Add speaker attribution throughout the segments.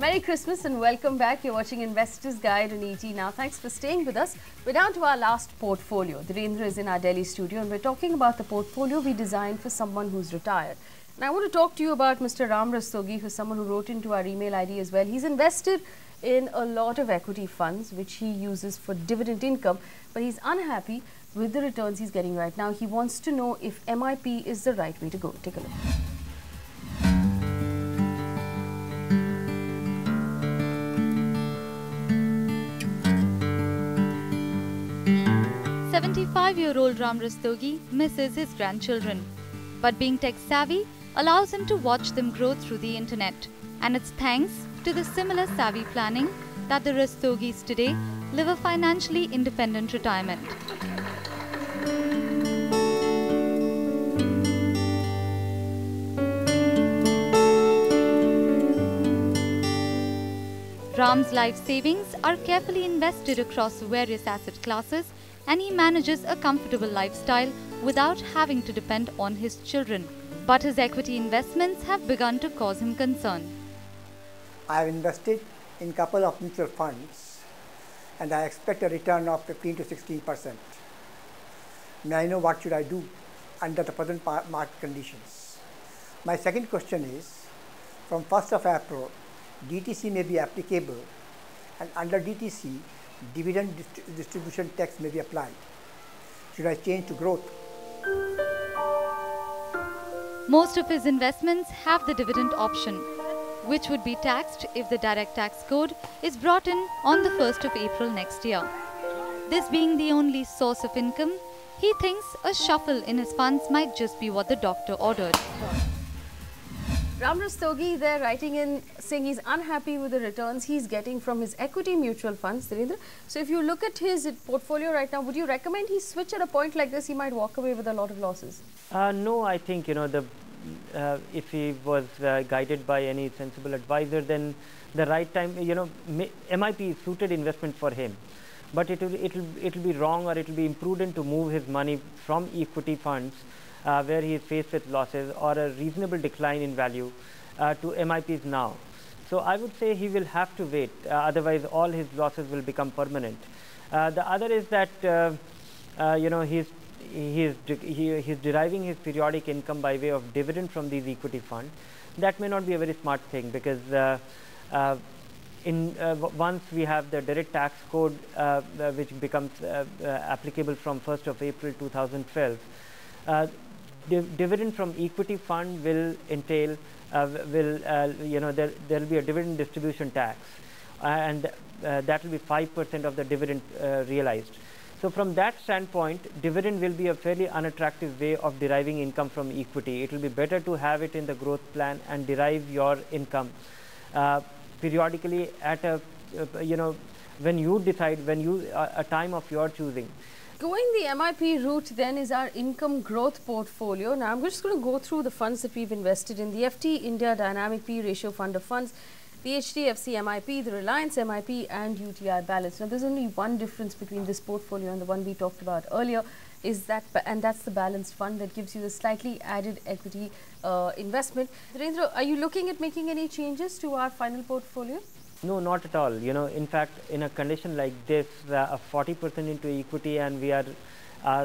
Speaker 1: Merry Christmas and welcome back. You're watching Investor's Guide on ET Now. Thanks for staying with us. We're down to our last portfolio. Dhirendra is in our Delhi studio and we're talking about the portfolio we designed for someone who's retired. And I want to talk to you about Mr. Ram Rastogi, who's someone who wrote into our email ID as well. He's invested in a lot of equity funds, which he uses for dividend income, but he's unhappy with the returns he's getting right now. He wants to know if MIP is the right way to go. Take a look.
Speaker 2: Year-old Ram Rastogi misses his grandchildren, but being tech-savvy allows him to watch them grow through the internet. And it's thanks to the similar savvy planning that the Rastogis today live a financially independent retirement. Ram's life savings are carefully invested across various asset classes, and he manages a comfortable lifestyle without having to depend on his children. But his equity investments have begun to cause him concern.
Speaker 3: I have invested in a couple of mutual funds and I expect a return of 15 to 16%. May I know what should I do under the present market conditions? My second question is, from 1st of April, DTC may be applicable, and under DTC, dividend distribution tax may be applied. Should I change to growth?
Speaker 2: Most of his investments have the dividend option, which would be taxed if the direct tax code is brought in on the 1st of April next year. This being the only source of income, he thinks a shuffle in his funds might just be what the doctor ordered.
Speaker 1: Ram Rastogi there writing in saying he's unhappy with the returns he's getting from his equity mutual funds, Dhirendra. So if you look at his portfolio right now, would you recommend he switch at a point like this? He might walk away with a lot of losses.
Speaker 4: No, I think, if he was guided by any sensible advisor, then the right time, MIP is suited investment for him. But it'll be wrong, or it'll be imprudent to move his money from equity funds where he is faced with losses or a reasonable decline in value to MIPs now. So I would say he will have to wait, otherwise all his losses will become permanent. The other is that he's deriving his periodic income by way of dividend from these equity funds. That may not be a very smart thing, because once we have the direct tax code which becomes applicable from 1st of April 2012, dividend from equity fund will entail, there will be a dividend distribution tax, and that will be 5% of the dividend realized. So from that standpoint, dividend will be a fairly unattractive way of deriving income from equity. It will be better to have it in the growth plan and derive your income periodically at a, when you decide, a time of your choosing.
Speaker 1: Going the MIP route then is our income growth portfolio. Now I'm just going to go through the funds that we've invested in. The FT India Dynamic P Ratio Fund of Funds, the HDFC MIP, the Reliance MIP and UTI Balance. Now there's only one difference between this portfolio and the one we talked about earlier, and that's the balanced fund that gives you the slightly added equity investment. Dhirendra, are you looking at making any changes to our final portfolio?
Speaker 4: No, not at all. In fact, in a condition like this, a 40% into equity and we are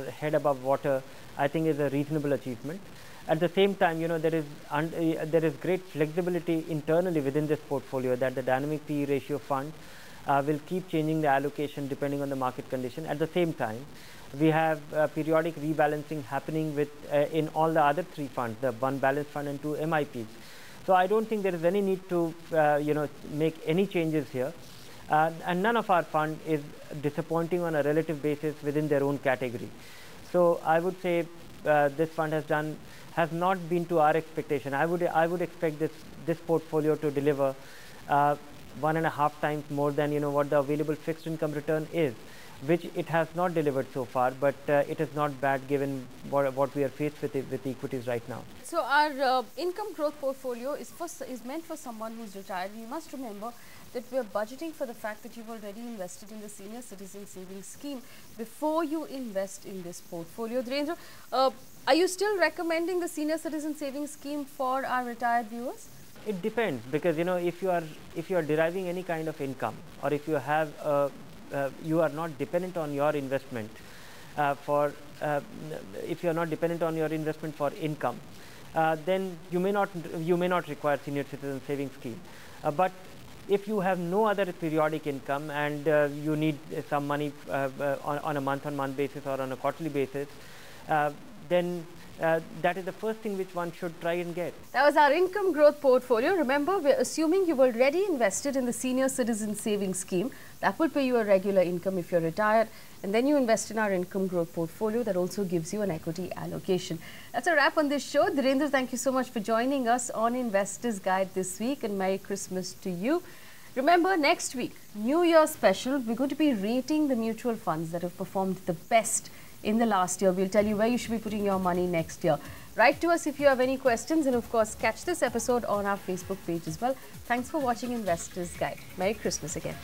Speaker 4: head above water, I think is a reasonable achievement. At the same time, there is great flexibility internally within this portfolio, that the dynamic PE ratio fund will keep changing the allocation depending on the market condition. At the same time, we have periodic rebalancing happening in all the other three funds, the one balanced fund and two MIPs. So I don't think there is any need to make any changes here, and none of our fund is disappointing on a relative basis within their own category. So I would say this fund has not been to our expectation. I would expect this portfolio to deliver 1.5 times more than what the available fixed income return is, which it has not delivered so far, but it is not bad given what we are faced with equities right now.
Speaker 1: So our income growth portfolio is meant for someone who's retired. We must remember that we are budgeting for the fact that you've already invested in the senior citizen savings scheme before you invest in this portfolio. Dhirendra, are you still recommending the senior citizen savings scheme for our retired viewers?
Speaker 4: It depends, because if you are deriving any kind of income, or if you have you are not dependent on your investment if you are not dependent on your investment for income, then you may not require senior citizen savings scheme. But if you have no other periodic income and you need some money on a month-on-month basis or on a quarterly basis, then that is the first thing which one should try and get.
Speaker 1: That was our income growth portfolio. Remember, we're assuming you've already invested in the senior citizen savings scheme. That will pay you a regular income if you're retired. And then you invest in our income growth portfolio that also gives you an equity allocation. That's a wrap on this show. Dhirendra, thank you so much for joining us on Investor's Guide this week, and Merry Christmas to you. Remember, next week, New Year special, we're going to be rating the mutual funds that have performed the best in the last year. We'll tell you where you should be putting your money next year. Write to us if you have any questions, and of course, catch this episode on our Facebook page as well. Thanks for watching Investor's Guide. Merry Christmas again.